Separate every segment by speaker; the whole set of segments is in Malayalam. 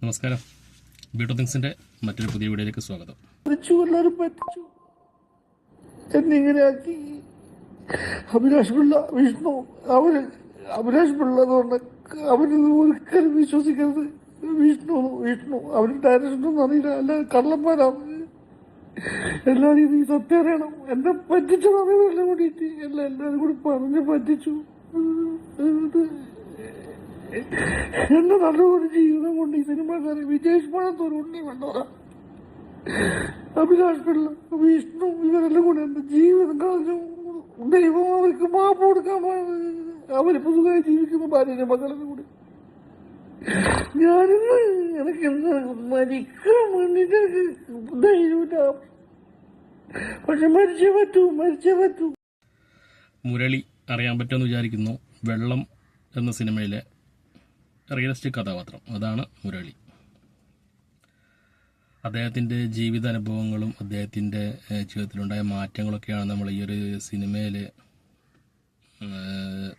Speaker 1: നമസ്കാരം. ബ്യൂട്ടോ തിങ്സിന്റെ മറ്റൊരു പുതിയ വീഡിയോയിലേക്ക് സ്വാഗതം.
Speaker 2: പറ്റിച്ചു എന്നിങ്ങനെയാക്കി അഭിലാഷ് പിള്ള വിഷ്ണു അഭിലാഷ് പിള്ള എന്ന് പറഞ്ഞ അവരൊന്നും ഒരിക്കലും വിശ്വസിക്കരുത്. വിഷ്ണു അവര് ഡയറക്ഷനൊന്നും അറിയില്ല, അല്ല കള്ളന്മാരാണ്. എല്ലാവരും ഈ സത്യം അറിയണം. എന്നെ പറ്റിച്ചതാണ് വെള്ളം കൂടിയിട്ട് എല്ലാവരും കൂടി പറഞ്ഞ് പറ്റിച്ചു. എന്റെ നല്ലൊരു ജീവിതം കൊണ്ട് ഈ സിനിമക്കാരെ വിജേഷ് പഴത്തൊരു ഉണ്ണി വേണ്ടവരാ. അഭിലാഷ് പിള്ള വിഷ്ണു ഇവരെല്ലാം കൂടെ എന്റെ ജീവിതം കളഞ്ഞു. ദൈവം അവർക്ക് മാപ്പ് കൊടുക്കാൻ അവര് പുതുതായി ജീവിക്കുന്ന ഭാര്യയുടെ മക്കളെ കൂടി ഞാനിന്ന് എനിക്ക് എന്താ മരിക്കാൻ വേണ്ടിട്ട് ധൈര്യമില്ല. പക്ഷെ മരിച്ചേ പറ്റൂ.
Speaker 1: മുരളി അറിയാൻ പറ്റുമെന്ന് വിചാരിക്കുന്നു. വെള്ളം എന്ന സിനിമയിലെ റിയലിസ്റ്റിക് കഥാപാത്രം, അതാണ് മുരളി. അദ്ദേഹത്തിൻ്റെ ജീവിതാനുഭവങ്ങളും അദ്ദേഹത്തിൻ്റെ ജീവിതത്തിലുണ്ടായ മാറ്റങ്ങളൊക്കെയാണ് നമ്മൾ ഈ ഒരു സിനിമയിൽ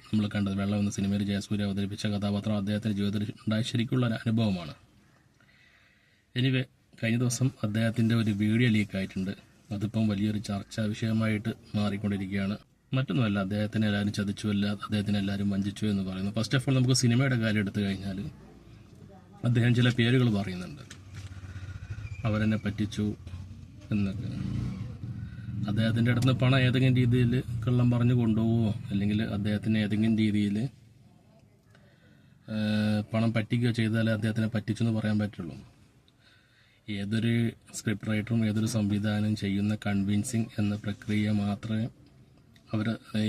Speaker 1: നമ്മൾ കണ്ടത്. വെള്ളം എന്ന സിനിമയിൽ ജയസൂര്യ അവതരിപ്പിച്ച കഥാപാത്രം അദ്ദേഹത്തിൻ്റെ ജീവിതത്തിൽ ഉണ്ടായ ശരിക്കുള്ള ഒരു അനുഭവമാണ്. എനിവേ, കഴിഞ്ഞ ദിവസം അദ്ദേഹത്തിൻ്റെ ഒരു വീഡിയോ ലീക്കായിട്ടുണ്ട്. അതിപ്പം വലിയൊരു ചർച്ചാ വിഷയമായിട്ട് മാറിക്കൊണ്ടിരിക്കുകയാണ്. മറ്റൊന്നുമല്ല, അദ്ദേഹത്തിനെ എല്ലാവരും ചതിച്ചുവല്ല, അദ്ദേഹത്തിനെ എല്ലാവരും വഞ്ചിച്ചു എന്ന് പറയുന്നു. ഫസ്റ്റ് ഓഫ് ഓൾ നമുക്ക് സിനിമയുടെ കാര്യം എടുത്തു കഴിഞ്ഞാൽ അദ്ദേഹം ചില പേരുകൾ പറയുന്നുണ്ട്. അവരെന്നെ പറ്റിച്ചു എന്നൊക്കെ. അദ്ദേഹത്തിൻ്റെ അടുത്ത് പണം ഏതെങ്കിലും രീതിയിൽ കള്ളം പറഞ്ഞു കൊണ്ടുപോവോ അല്ലെങ്കിൽ അദ്ദേഹത്തിന് ഏതെങ്കിലും രീതിയിൽ പണം പറ്റിക്കുകയോ ചെയ്താലേ അദ്ദേഹത്തിനെ പറ്റിച്ചു എന്ന് പറയാൻ പറ്റുള്ളൂ. ഏതൊരു സ്ക്രിപ്റ്റ് റൈറ്ററും ഏതൊരു സംവിധാനം ചെയ്യുന്ന കൺവിൻസിങ് എന്ന പ്രക്രിയ മാത്രമേ അവർ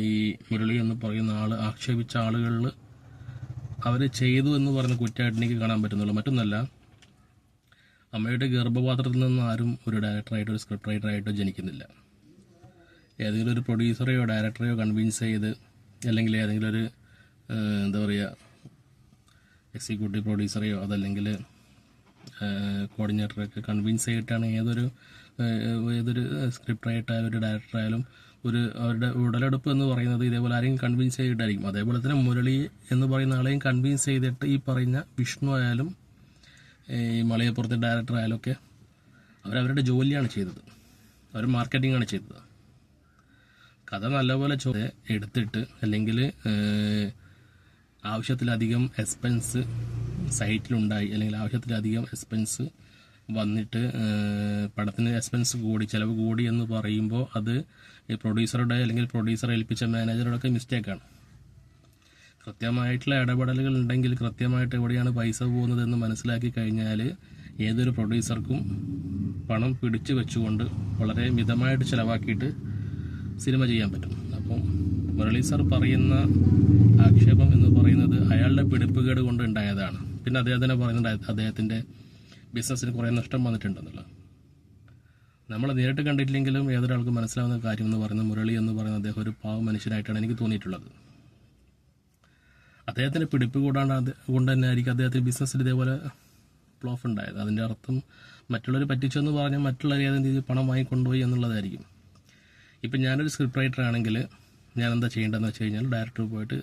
Speaker 1: ഈ മുരളി എന്ന് പറയുന്ന ആൾ ആക്ഷേപിച്ച ആളുകളിൽ അവർ ചെയ്തു എന്ന് പറയുന്ന കുറ്റമായിട്ട് എനിക്ക് കാണാൻ പറ്റുന്നുള്ളൂ. മറ്റൊന്നല്ല, അമ്മയുടെ ഗർഭപാത്രത്തിൽ നിന്ന് ആരും ഒരു ഡയറക്ടറായിട്ടോ ഒരു സ്ക്രിപ്റ്റ് റൈറ്ററായിട്ടോ ജനിക്കുന്നില്ല. ഏതെങ്കിലും ഒരു പ്രൊഡ്യൂസറെയോ ഡയറക്ടറെയോ കൺവിൻസ് ചെയ്ത്, അല്ലെങ്കിൽ ഏതെങ്കിലും ഒരു എന്താ പറയുക എക്സിക്യൂട്ടീവ് പ്രൊഡ്യൂസറെയോ അതല്ലെങ്കിൽ കോർഡിനേറ്ററൊക്കെ കൺവിൻസ് ചെയ്തിട്ടാണ് ഏതൊരു സ്ക്രിപ്റ്റ് റൈറ്ററായാലും ഒരു ഡയറക്ടറായാലും അവരുടെ ഉടലെടുപ്പ് എന്ന് പറയുന്നത് ഇതേപോലെ ആരെങ്കിലും കൺവിൻസ് ചെയ്തിട്ടായിരിക്കും. അതേപോലെ തന്നെ മുരളി എന്ന് പറയുന്ന ആളെയും കൺവിൻസ് ചെയ്തിട്ട് ഈ പറഞ്ഞ വിഷ്ണു ആയാലും ഈ മലയപ്പുറത്തെ ഡയറക്ടർ ആയാലും ഒക്കെ അവരവരുടെ ജോലിയാണ് ചെയ്തത്, അവർ മാർക്കറ്റിംഗ് ആണ് ചെയ്തത്. കഥ നല്ലപോലെ എടുത്തിട്ട് അല്ലെങ്കിൽ ആവശ്യത്തിലധികം എക്സ്പെൻസ് സൈറ്റിലുണ്ടായി, അല്ലെങ്കിൽ ആവശ്യത്തിലധികം എക്സ്പെൻസ് വന്നിട്ട് പടത്തിന് എക്സ്പെൻസ് കൂടി, ചിലവ് കൂടി എന്ന് പറയുമ്പോൾ അത് ഈ പ്രൊഡ്യൂസറുടെ അല്ലെങ്കിൽ പ്രൊഡ്യൂസർ ഏൽപ്പിച്ച മാനേജറുടെയൊക്കെ മിസ്റ്റേക്കാണ്. കൃത്യമായിട്ടുള്ള ഇടപെടലുകൾ ഉണ്ടെങ്കിൽ കൃത്യമായിട്ട് എവിടെയാണ് പൈസ പോകുന്നതെന്ന് മനസ്സിലാക്കി കഴിഞ്ഞാൽ ഏതൊരു പ്രൊഡ്യൂസർക്കും പണം പിടിച്ചു വെച്ചുകൊണ്ട് വളരെ മിതമായിട്ട് ചിലവാക്കിയിട്ട് സിനിമ ചെയ്യാൻ പറ്റും. അപ്പം മുരളി സാർ പറയുന്ന ആക്ഷേപം എന്ന് പറയുന്നത് അയാളുടെ പിടിപ്പുകേട് കൊണ്ട് ഉണ്ടായതാണ്. പിന്നെ അദ്ദേഹത്തിനെ പറയുന്നുണ്ട് അദ്ദേഹത്തിൻ്റെ ബിസിനസ്സിന് കുറേ നഷ്ടം വന്നിട്ടുണ്ടെന്നുള്ളത്. നമ്മൾ നേരിട്ട് കണ്ടിട്ടില്ലെങ്കിലും ഏതൊരാൾക്ക് മനസ്സിലാവുന്ന കാര്യം എന്ന് പറയുന്നത് മുരളി എന്ന് പറയുന്ന അദ്ദേഹം ഒരു പാവ മനുഷ്യനായിട്ടാണ് എനിക്ക് തോന്നിയിട്ടുള്ളത്. അദ്ദേഹത്തിന് പിടിപ്പ് കൂടാണ്ട് കൊണ്ട് തന്നെ ആയിരിക്കും അദ്ദേഹത്തിന് ബിസിനസ്സിൽ ഇതേപോലെ ഫ്ലോഫ് ഉണ്ടായത്. അതിൻ്റെ അർത്ഥം മറ്റുള്ളവർ പറ്റിച്ചെന്ന് പറഞ്ഞാൽ മറ്റുള്ളവർ ഏതെങ്കിലും രീതിയിൽ പണം വാങ്ങിക്കൊണ്ടുപോയി എന്നുള്ളതായിരിക്കും. ഇപ്പം ഞാനൊരു സ്ക്രിപ്റ്റ് റൈറ്റർ ആണെങ്കിൽ ഞാൻ എന്താ ചെയ്യേണ്ടതെന്ന് വെച്ച് കഴിഞ്ഞാൽ ഡയറക്ടർ പോയിട്ട്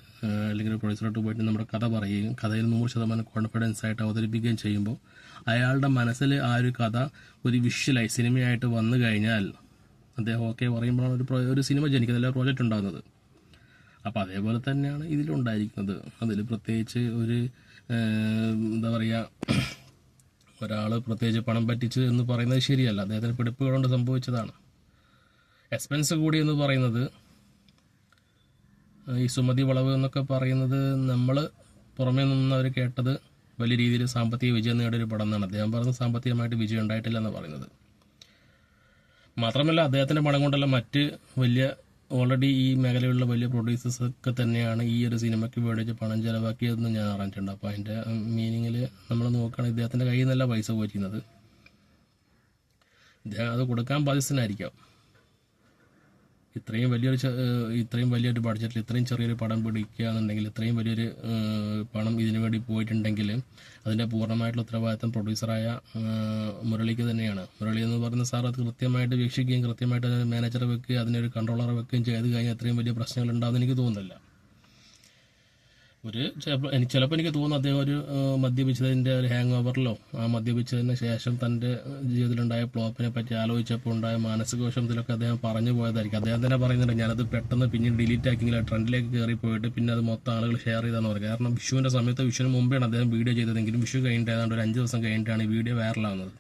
Speaker 1: അല്ലെങ്കിൽ പ്രൊഡ്യൂസറായിട്ട് പോയിട്ട് നമ്മുടെ കഥ പറയുകയും കഥയിൽ 100% കോൺഫിഡൻസ് ആയിട്ട് അവതരിപ്പിക്കുകയും ചെയ്യുമ്പോൾ അയാളുടെ മനസ്സിൽ ആ ഒരു കഥ ഒരു വിഷ്വലായി സിനിമയായിട്ട് വന്നു കഴിഞ്ഞാൽ അദ്ദേഹം ഓക്കെ പറയുമ്പോഴാണ് ഒരു സിനിമ ജനിക്കുന്നത്, പ്രോജക്റ്റ് ഉണ്ടാകുന്നത്. അപ്പോൾ അതേപോലെ തന്നെയാണ് ഇതിലുണ്ടായിരിക്കുന്നത്. അതിൽ പ്രത്യേകിച്ച് ഒരു എന്താ പറയുക, ഒരാൾ പ്രത്യേകിച്ച് പണം പറ്റിച്ച് എന്ന് പറയുന്നത് ശരിയല്ല. അദ്ദേഹത്തിന് പിടിപ്പുകൾ കൊണ്ട് സംഭവിച്ചതാണ്. എക്സ്പെൻസ് കൂടി എന്ന് പറയുന്നത് ഈ സുമതി വളവ് എന്നൊക്കെ പറയുന്നത് നമ്മൾ പുറമേ നിന്നവർ കേട്ടത് വലിയ രീതിയിൽ സാമ്പത്തിക വിജയം നേടിയൊരു പടം എന്നാണ്. അദ്ദേഹം പറയുന്നത് സാമ്പത്തികമായിട്ട് വിജയം ഉണ്ടായിട്ടില്ല എന്ന് പറയുന്നത്. മാത്രമല്ല, അദ്ദേഹത്തിൻ്റെ പണം കൊണ്ടല്ല മറ്റ് വലിയ ഓൾറെഡി ഈ മേഖലയിലുള്ള വലിയ പ്രൊഡ്യൂസേഴ്സ് ഒക്കെ തന്നെയാണ് ഈ ഒരു സിനിമയ്ക്ക് വേണ്ടിയിട്ട് പണം ചിലവാക്കിയതെന്ന് ഞാൻ അറിഞ്ഞിട്ടുണ്ട്. അപ്പോൾ അതിൻ്റെ മീനിങ്ങിൽ നമ്മൾ നോക്കുകയാണെങ്കിൽ ഇദ്ദേഹത്തിൻ്റെ കയ്യിൽ നിന്നല്ല പൈസ പോയിരിക്കുന്നത്. ഇദ്ദേഹം അത് കൊടുക്കാൻ ബാധ്യസ്ഥനായിരിക്കാം. ഇത്രയും വലിയൊരു ബഡ്ജറ്റിൽ ഇത്രയും ചെറിയൊരു പടം പിടിക്കുക എന്നുണ്ടെങ്കിൽ, ഇത്രയും വലിയൊരു പണം ഇതിനു വേണ്ടി പോയിട്ടുണ്ടെങ്കിൽ അതിൻ്റെ പൂർണ്ണമായിട്ടുള്ള ഉത്തരവാദിത്തം പ്രൊഡ്യൂസറായ മുരളിക്ക് തന്നെയാണ്. മുരളി എന്ന് പറയുന്ന സാർ അത് കൃത്യമായിട്ട് വീക്ഷിക്കുകയും കൃത്യമായിട്ട് അതിന് മാനേജറെ വെക്കുകയും അതിനൊരു കൺട്രോളറെ വെക്കുകയും ചെയ്ത് കഴിഞ്ഞാൽ ഇത്രയും വലിയ പ്രശ്നങ്ങൾ ഉണ്ടാകുമെന്ന് എനിക്ക് തോന്നുന്നില്ല. ചിലപ്പോൾ എനിക്ക് തോന്നുന്നു അദ്ദേഹം ഒരു മദ്യപിച്ചതിൻ്റെ ഒരു ഹാങ് ഓവറിലോ ആ മദ്യപിച്ചതിന് ശേഷം തൻ്റെ ജീവിതത്തിലുണ്ടായ ഫ്ലോപ്പിനെ പറ്റി ആലോചിച്ചപ്പോൾ ഉണ്ടായ മാനസിക വിഷമത്തിലൊക്കെ അദ്ദേഹം പറഞ്ഞു പോയതായിരിക്കും. അദ്ദേഹം തന്നെ പറയുന്നുണ്ട്, ഞാനത് പെട്ടെന്ന് പിന്നീട് ഡിലീറ്റ് ആക്കിയെങ്കിൽ ട്രെൻഡിലേക്ക് കയറിപ്പോയിട്ട് പിന്നെ അത് മൊത്തം ആളുകൾ ഷെയർ ചെയ്താന്ന് പറയും. കാരണം വിഷുവിൻ്റെ സമയത്ത്, വിഷുവിന് മുമ്പേയാണ് അദ്ദേഹം വീഡിയോ ചെയ്തതെങ്കിലും വിഷു കഴിഞ്ഞിട്ട് ഏതാണ്ട് ഒരു 5 ദിവസം കഴിഞ്ഞിട്ടാണ് ഈ വീഡിയോ വൈറലാവുന്നത്.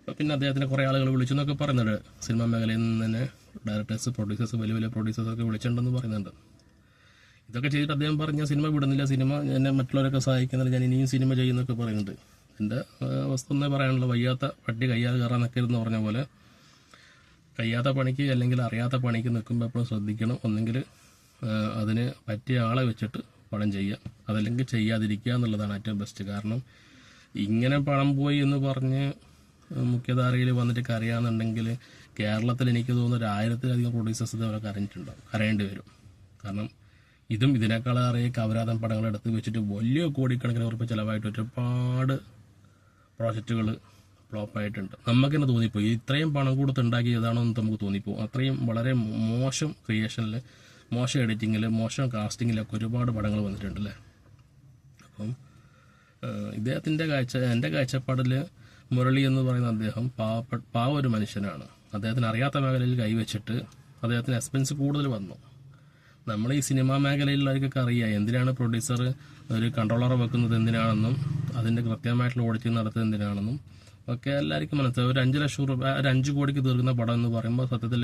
Speaker 1: അപ്പോൾ പിന്നെ അദ്ദേഹത്തിന് കുറേ ആളുകൾ വിളിച്ചെന്നൊക്കെ പറയുന്നുണ്ട്. സിനിമാ മേഖലയിൽ നിന്ന് തന്നെ ഡയറക്ടേഴ്സ്, പ്രൊഡ്യൂസേഴ്സ്, വലിയ വലിയ പ്രൊഡ്യൂസേഴ്സൊക്കെ വിളിച്ചിട്ടുണ്ടെന്ന് പറയുന്നുണ്ട്. ഇതൊക്കെ ചെയ്തിട്ട് അദ്ദേഹം പറഞ്ഞ സിനിമ വിടുന്നില്ല, സിനിമ എന്നെ മറ്റുള്ളവരൊക്കെ സഹായിക്കുന്നില്ല, ഞാൻ ഇനിയും സിനിമ ചെയ്യുന്നൊക്കെ പറയുന്നുണ്ട്. എൻ്റെ അവസ്ഥ ഒന്നേ പറയാനുള്ളൂ, വയ്യാത്ത പട്ടി കയ്യാതെ കയറാൻ നിൽക്കരുതെന്ന് പറഞ്ഞ പോലെ കയ്യാത്ത പണിക്ക് അല്ലെങ്കിൽ അറിയാത്ത പണിക്ക് നിൽക്കുമ്പോൾ എപ്പോഴും ശ്രദ്ധിക്കണം. ഒന്നെങ്കിൽ അതിന് പറ്റിയ ആളെ വെച്ചിട്ട് പണം ചെയ്യുക, അതല്ലെങ്കിൽ ചെയ്യാതിരിക്കുക എന്നുള്ളതാണ് ഏറ്റവും ബെസ്റ്റ്. കാരണം ഇങ്ങനെ പണം പോയി എന്ന് പറഞ്ഞ് മുഖ്യധാരയിൽ വന്നിട്ട് കരയാന്നുണ്ടെങ്കിൽ കേരളത്തിൽ എനിക്ക് തോന്നുന്നു ഒരു 1000-ലധികം പ്രൊഡ്യൂസേഴ്സ് ഇതുപോലെ കരയേണ്ടി വരും. കാരണം ഇതും ഇതിനേക്കാളേറെ കവരാതൻ പടങ്ങളെടുത്ത് വെച്ചിട്ട് വലിയ കോടിക്കണക്കിന് ഉറുപ്പിക ചിലവായിട്ട് ഒരുപാട് പ്രോജക്റ്റുകൾ ഫ്ലോപ്പായിട്ടുണ്ട്. നമുക്ക് തന്നെ തോന്നിപ്പോയി ഇത്രയും പണം കൊടുത്ത് ഉണ്ടാക്കിയതാണോ എന്ന് നമുക്ക് തോന്നിപ്പോകും. അത്രയും വളരെ മോശം ക്രിയേഷനിൽ, മോശം എഡിറ്റിങ്ങിൽ, മോശം കാസ്റ്റിങ്ങിലൊക്കെ ഒരുപാട് പടങ്ങൾ വന്നിട്ടുണ്ടല്ലേ. അപ്പം ഇദ്ദേഹത്തിൻ്റെ എൻ്റെ കാഴ്ചപ്പാടിൽ മുരളി എന്ന് പറയുന്ന അദ്ദേഹം പാവ ഒരു മനുഷ്യനാണ്. അദ്ദേഹത്തിന് അറിയാത്ത മേഖലയിൽ കൈവച്ചിട്ട് അദ്ദേഹത്തിന് എക്സ്പെൻസ് കൂടുതൽ വന്നു. നമ്മൾ ഈ സിനിമാ മേഖലയിലുള്ളവർക്കൊക്കെ അറിയാം എന്തിനാണ് പ്രൊഡ്യൂസർ ഒരു കൺട്രോളർ വെക്കുന്നത് എന്തിനാണെന്നും അതിൻ്റെ കൃത്യമായിട്ടുള്ള ഓഡിറ്റിംഗ് നടത്തുന്നത് എന്തിനാണെന്നും ഒക്കെ എല്ലാവർക്കും മനസ്സിലാവും. ഒരു 5 ലക്ഷം രൂപ, ഒരു 5 കോടിക്ക് തീർക്കുന്ന പടം എന്ന് പറയുമ്പോൾ സത്യത്തിൽ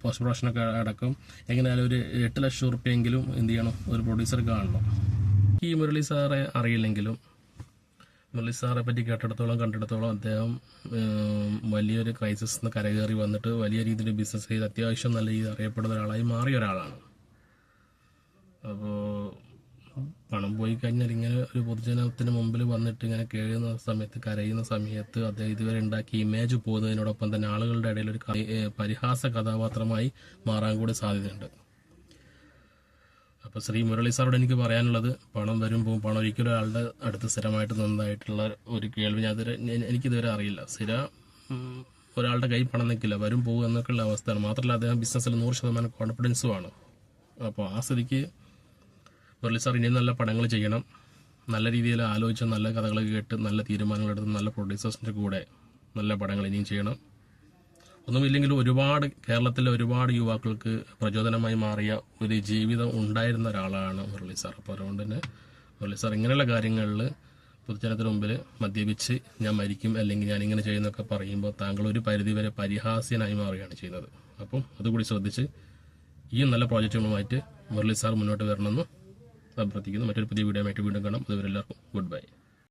Speaker 1: പോസ്റ്റ് പ്രൊഡക്ഷനൊക്കെ അടക്കം എങ്ങനെയായാലും ഒരു 8 ലക്ഷം റുപ്യെങ്കിലും എന്ത് ചെയ്യണം, ഒരു പ്രൊഡ്യൂസർ കാണണം. ഈ മുരളി സാറെ അറിയില്ലെങ്കിലും മുരളി സാറെ പറ്റി കണ്ടിടത്തോളം അദ്ദേഹം വലിയൊരു ക്രൈസിസ് കരകയറി വന്നിട്ട് വലിയ രീതിയിൽ ബിസിനസ് ചെയ്ത് അത്യാവശ്യം നല്ല രീതിയിൽ അറിയപ്പെടുന്ന ഒരാളായി മാറിയ ഒരാളാണ്. അപ്പോൾ പണം പോയി കഴിഞ്ഞാൽ ഇങ്ങനെ ഒരു പൊതുജനത്തിന് മുമ്പിൽ വന്നിട്ട് ഇങ്ങനെ കേഴുന്ന സമയത്ത്, കരയുന്ന സമയത്ത് അദ്ദേഹം ഇതുവരെ ഉണ്ടാക്കിയ ഇമേജ് പോകുന്നതിനോടൊപ്പം തന്നെ ആളുകളുടെ ഇടയിൽ ഒരു പരിഹാസ കഥാപാത്രമായി മാറാൻ കൂടി സാധ്യതയുണ്ട്. അപ്പോൾ ശ്രീ മുരളി സാറോട് എനിക്ക് പറയാനുള്ളത്, പണം വരും പോകും, പണം ഒരിക്കലും ഒരാളുടെ അടുത്ത് സ്ഥിരമായിട്ട് നന്നായിട്ടുള്ള ഒരു കേൾവി എനിക്കിതുവരെ അറിയില്ല. ഒരാളുടെ കൈ പണം നിൽക്കില്ല, വരും പോകും എന്നൊക്കെയുള്ള അവസ്ഥയാണ്. മാത്രമല്ല അദ്ദേഹം ബിസിനസ്സിൽ 100% കോൺഫിഡൻസുമാണ്. അപ്പോൾ ആ സ്ഥിതിക്ക് മുരളി സാർ ഇനിയും നല്ല പടങ്ങൾ ചെയ്യണം, നല്ല രീതിയിൽ ആലോചിച്ച് നല്ല കഥകൾ കേട്ട് നല്ല തീരുമാനങ്ങളെടുത്ത് നല്ല പ്രൊഡ്യൂസേഴ്സിൻ്റെ കൂടെ നല്ല പടങ്ങൾ ഇനിയും ചെയ്യണം. ഒന്നുമില്ലെങ്കിലും കേരളത്തിലെ ഒരുപാട് യുവാക്കൾക്ക് പ്രചോദനമായി മാറിയ ഒരു ജീവിതം ഉണ്ടായിരുന്ന ഒരാളാണ് മുരളി സാർ. അപ്പോൾ അതുകൊണ്ട് തന്നെ മുരളി സാർ ഇങ്ങനെയുള്ള കാര്യങ്ങളിൽ പൊതുജനത്തിന് മുമ്പിൽ മദ്യപിച്ച് ഞാൻ മരിക്കും അല്ലെങ്കിൽ ഞാൻ ഇങ്ങനെ ചെയ്യുന്നൊക്കെ പറയുമ്പോൾ താങ്കൾ ഒരു പരിധിവരെ പരിഹാസ്യനായി മാറുകയാണ് ചെയ്യുന്നത്. അപ്പം അതുകൂടി ശ്രദ്ധിച്ച് ഈ നല്ല പ്രോജക്റ്റുകളുമായിട്ട് മുരളി സാർ മുന്നോട്ട് വരണമെന്ന് അഭ്യർത്ഥിക്കുന്നു. മറ്റൊരു പുതിയ വീഡിയോ ആയിട്ട് വീണ്ടും കാണാം. അതുവരെ എല്ലാവർക്കും ഗുഡ് ബൈ.